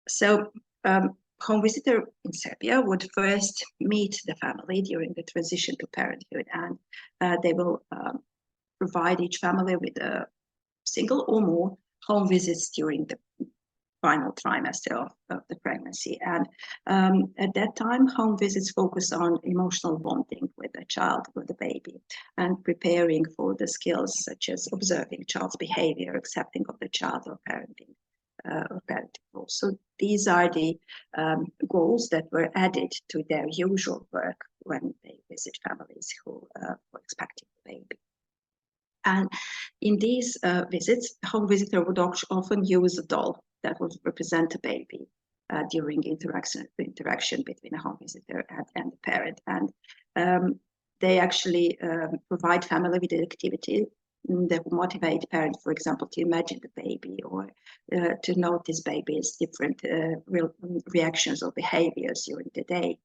So home visitor in Serbia would first meet the family during the transition to parenthood, and they will provide each family with a single or more home visits during the final trimester of the pregnancy. And at that time, home visits focus on emotional bonding with the child, with the baby, and preparing for the skills such as observing child's behavior, accepting of the child, or parenting. Goals. So these are the goals that were added to their usual work when they visit families who were expecting the baby. And in these visits, home visitor would often use a doll that would represent a baby during interaction between a home visitor and the parent. And they actually provide family with an activity that will motivate parents, for example, to imagine the baby or to notice baby's different reactions or behaviors during the day,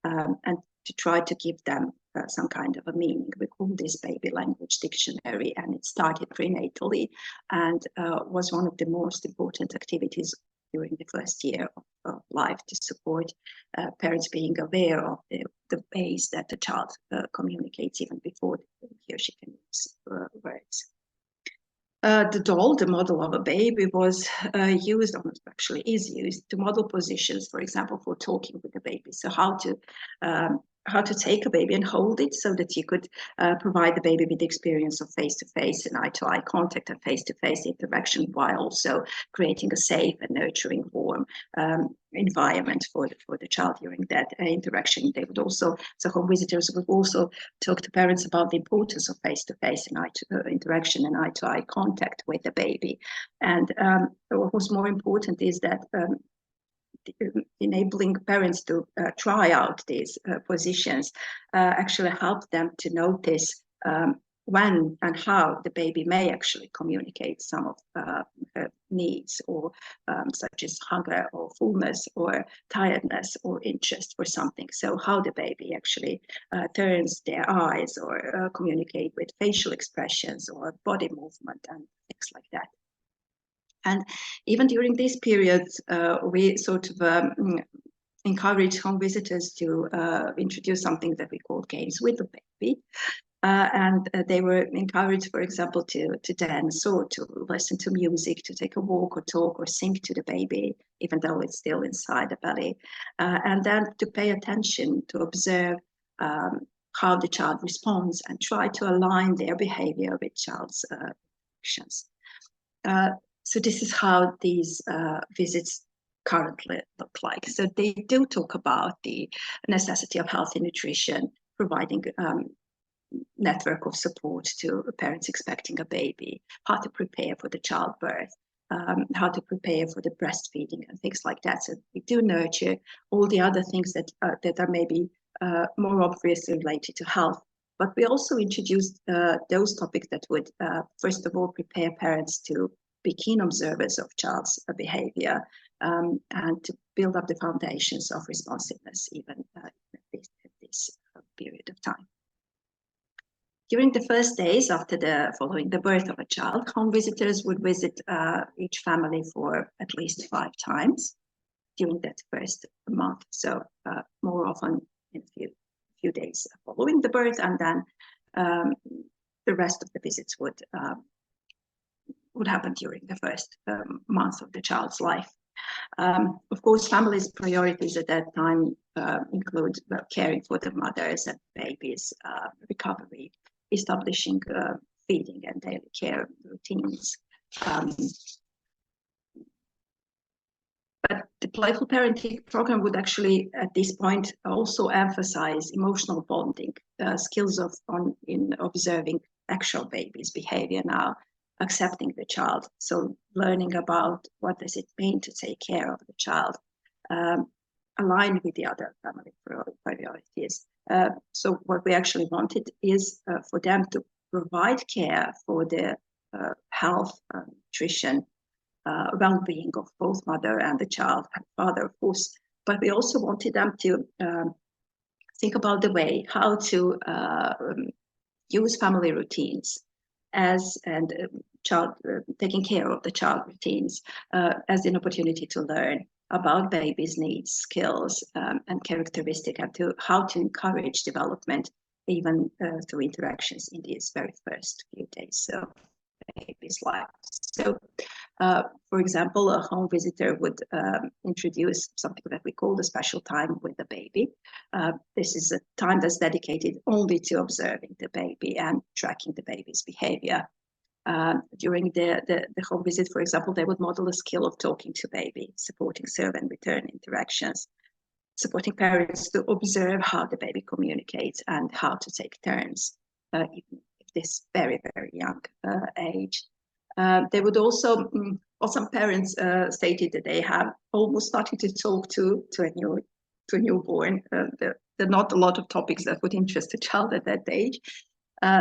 and to try to give them some kind of a meaning. We call this baby language dictionary, and it started prenatally and was one of the most important activities during the first year of life to support parents being aware of the ways that the child communicates even before he or she can use words. The doll, the model of a baby, was used, or actually is used, to model positions, for example, for talking with the baby. So how to take a baby and hold it so that you could provide the baby with the experience of face-to-face and eye-to-eye contact and face-to-face interaction, while also creating a safe and nurturing, warm environment for the child during that interaction. They would also, so home visitors would also talk to parents about the importance of face-to-face and interaction and eye-to-eye contact with the baby. And what was more important is that enabling parents to try out these positions actually help them to notice when and how the baby may actually communicate some of her needs, or such as hunger or fullness or tiredness or interest for something. So how the baby actually turns their eyes or communicate with facial expressions or body movement and things like that. And even during these periods, we sort of encourage home visitors to introduce something that we call games with the baby. And they were encouraged, for example, to dance or to listen to music, to take a walk or talk or sing to the baby, even though it's still inside the belly. And then to pay attention, to observe how the child responds and try to align their behavior with child's actions. So this is how these visits currently look like. So they do talk about the necessity of healthy nutrition, providing network of support to parents expecting a baby, how to prepare for the childbirth, how to prepare for the breastfeeding and things like that. So we do nurture all the other things that are maybe more obviously related to health. But we also introduced those topics that would, first of all, prepare parents to be keen observers of child's behavior, and to build up the foundations of responsiveness even at this period of time. During the first days following the birth of a child, home visitors would visit each family for at least 5 times during that first month. So more often in a few days following the birth, and then the rest of the visits would happen during the first month of the child's life. Of course, families' priorities at that time include caring for the mothers and babies' recovery, establishing feeding and daily care routines. But the Playful Parenting program would actually, at this point, also emphasize emotional bonding, skills in observing actual baby's behavior now, accepting the child, so learning about what does it mean to take care of the child, aligned with the other family priorities. So what we actually wanted is for them to provide care for the health, nutrition, well-being of both mother and the child, and father, of course. But we also wanted them to think about the way how to use family routines taking care of the child routines as an opportunity to learn about babies' needs, skills, and characteristics, and how to encourage development even through interactions in these very first few days of baby's life. So, for example, a home visitor would introduce something that we call the special time with the baby. This is a time that's dedicated only to observing the baby and tracking the baby's behavior. During the home visit, for example, they would model the skill of talking to baby, supporting serve and return interactions, supporting parents to observe how the baby communicates and how to take turns, even if this very, very young age. They would also, or some parents stated that they have almost started to talk to a newborn. There are not a lot of topics that would interest a child at that age.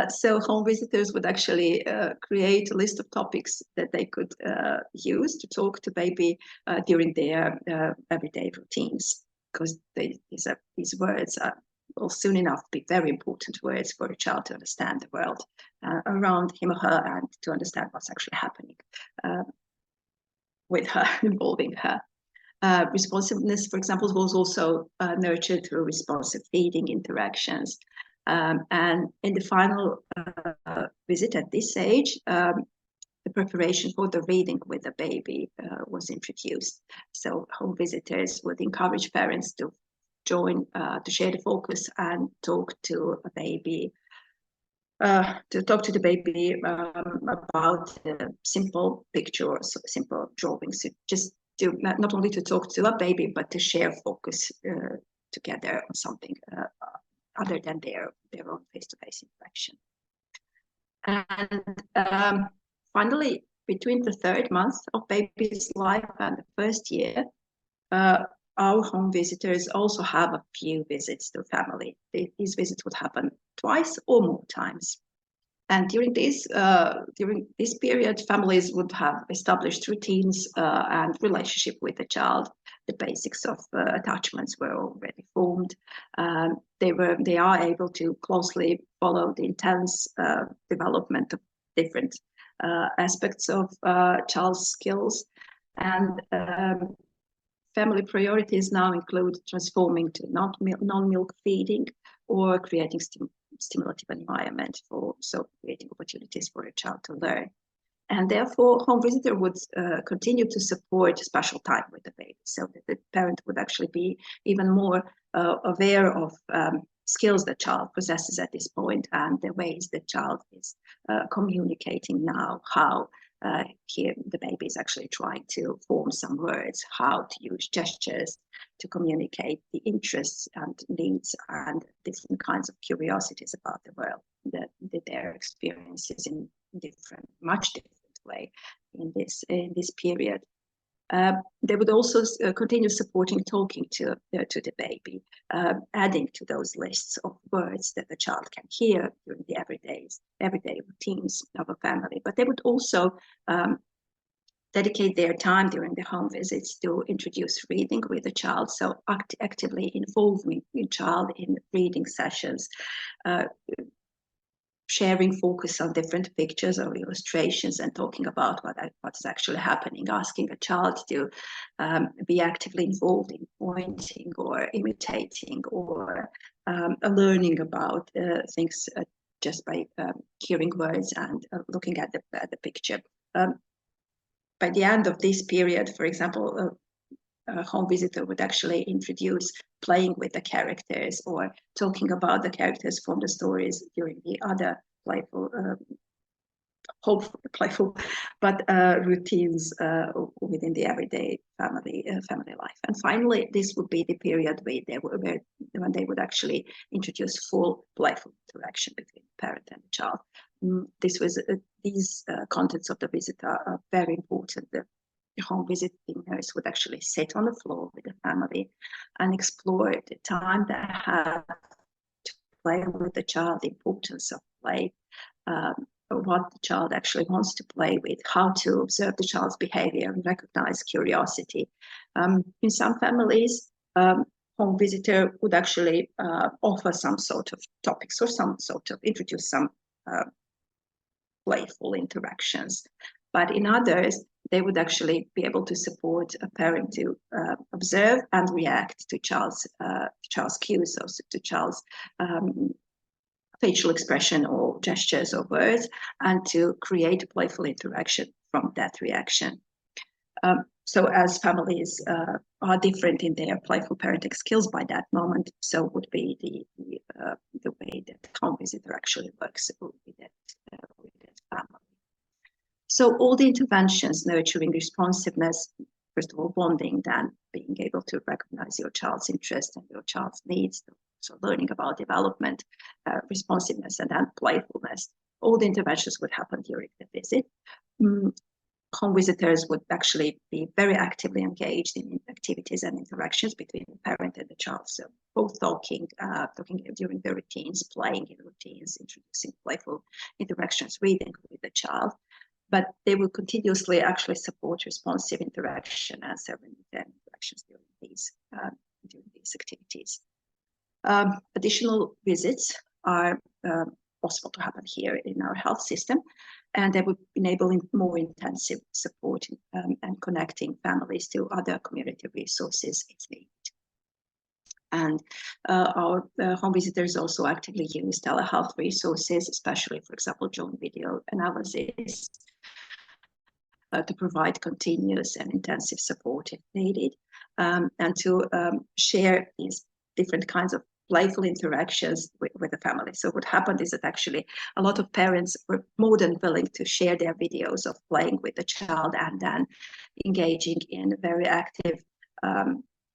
So home visitors would actually create a list of topics that they could use to talk to baby during their everyday routines, because these words will soon enough be very important words for a child to understand the world around him or her and to understand what's actually happening with her, involving her. Responsiveness, for example, was also nurtured through responsive feeding interactions. And in the final visit at this age, the preparation for the reading with the baby was introduced. So home visitors would encourage parents to join, to share the focus and talk to a baby, about simple pictures, simple drawings, just to not only to talk to a baby, but to share focus together on something other than their own face-to-face interaction. And finally, between the third month of baby's life and the first year, our home visitors also have a few visits to family. These visits would happen twice or more times. And during this period, families would have established routines and relationship with the child. The basics of attachments were already formed. They are able to closely follow the intense development of different aspects of child's skills. And family priorities now include transforming to non-milk feeding or creating stimulative environment so creating opportunities for a child to learn. And therefore, home visitor would continue to support special time with the baby, so that the parent would actually be even more aware of skills the child possesses at this point and the ways the child is communicating now, how here the baby is actually trying to form some words, how to use gestures to communicate the interests and needs and different kinds of curiosities about the world that their experiences in much different way in this period. They would also continue supporting talking to the baby, adding to those lists of words that the child can hear during the everyday routines of a family. But they would also dedicate their time during the home visits to introduce reading with the child, so actively involving the child in reading sessions, sharing focus on different pictures or illustrations and talking about what's actually happening, asking a child to be actively involved in pointing or imitating or learning about things just by hearing words and looking at the picture. By the end of this period, for example, a home visitor would actually introduce playing with the characters or talking about the characters from the stories during the other playful, hopefully playful, but routines within the everyday family life. And finally, this would be the period when they would actually introduce full playful interaction between the parent and the child. These contents of the visit are very important. The home visiting nurse would actually sit on the floor with the family and explore the time they have to play with the child, the importance of play, what the child actually wants to play with, how to observe the child's behavior and recognize curiosity. In some families, home visitor would actually offer some sort of topics or introduce some playful interactions. But in others, they would actually be able to support a parent to observe and react to child's cues, so to child's facial expression or gestures or words, and to create playful interaction from that reaction. So as families are different in their playful parenting skills by that moment, so would be the way that home visitor actually works with that family. So all the interventions nurturing responsiveness, first of all, bonding, then being able to recognize your child's interest and your child's needs, so learning about development, responsiveness, and then playfulness. All the interventions would happen during the visit. Home visitors would actually be very actively engaged in activities and interactions between the parent and the child. So both talking during the routines, playing in routines, introducing playful interactions, reading with the child. But they will continuously actually support responsive interaction and several interactions during these activities. Additional visits are possible to happen here in our health system, and they would enable more intensive support and connecting families to other community resources if needed. And our home visitors also actively use telehealth resources, especially, for example, joint video analysis, to provide continuous and intensive support if needed, and to share these different kinds of playful interactions with the family. So what happened is that actually a lot of parents were more than willing to share their videos of playing with the child and then engaging in very active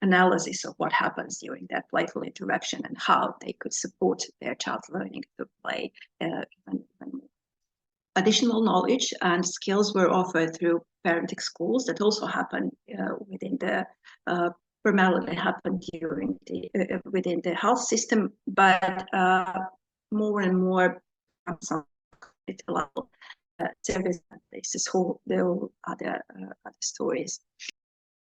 analysis of what happens during that playful interaction and how they could support their child's learning to play even more. Additional knowledge and skills were offered through parenting schools that also happen within the primarily happened during the within the health system, but more and more on some level service places, whole other stories.